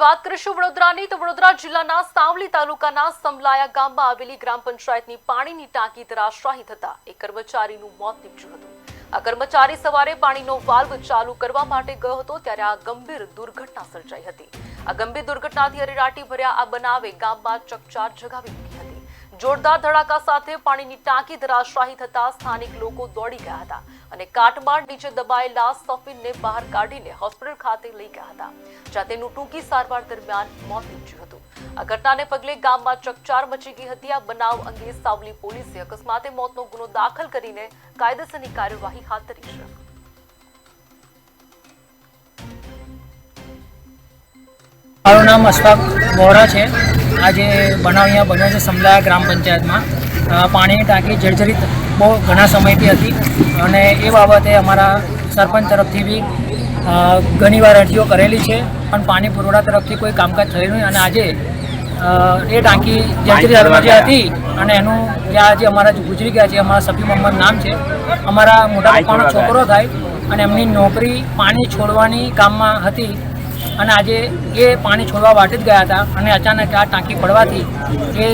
વાત કરીશું વડોદરાની તો વડોદરા જિલ્લાના સાવલી તાલુકાના સમલાયા ગામમાં આવેલી ગ્રામ પંચાયતની પાણીની ટાંકી ધરાશાયી થતા એક કર્મચારીનું મોત નીપજ્યું હતું। આ કર્મચારી સવારે પાણીનો વાલ્વ ચાલુ કરવા માટે ગયો હતો ત્યારે આ ગંભીર દુર્ઘટના સર્જાઈ હતી। આ ગંભીર દુર્ઘટનાથી અરેરાટી ભર્યા આ બનાવે ગામમાં ચકચાર જગાવી મૂકી હતી। જોરદાર ધડાકા સાથે પાણીની ટાંકી ધરાશાયી થતા સ્થાનિક લોકો દોડી ગયા હતા અને કાટમાળ નીચે દબાયેલા સફીનને બહાર કાઢીને હોસ્પિટલ ખાતે લઈ ગયા હતા જ્યાં તેનું ટૂંકી સારવાર દરમિયાન મોત નીપજ્યું હતું। આ ઘટનાને પગલે ગામમાં ચકચાર મચી ગઈ હતી। આ બનાવ અંગે સાવલી પોલીસે અકસ્માતે મોતનો ગુનો દાખલ કરીને કાયદેસરની કાર્યવાહી હાથ ધરી છે। મારું નામ અશફાક વોરા છે। આજે બનાવ અહીંયા બન્યો છે સમલાયા ગ્રામ પંચાયતમાં। પાણીની ટાંકી જર્જરિત બહુ ઘણા સમયથી હતી અને એ બાબતે અમારા સરપંચ તરફથી બી ઘણીવાર અરજીઓ કરેલી છે પણ પાણી પુરવઠા તરફથી કોઈ કામકાજ થયેલું નહીં અને આજે એ ટાંકી જર્જરિત હાલમાં જે હતી અને એનું જ્યાં જે અમારા ગુજરી ગયા છે અમારા સફી મોહમ્મદ નામ છે, અમારા મોટા પપ્પાનો છોકરો થાય અને એમની નોકરી પાણી છોડવાની કામમાં હતી અને આજે એ પાણી છોડવા વાટે જ ગયા હતા અને અચાનક આ ટાંકી પડવાથી એ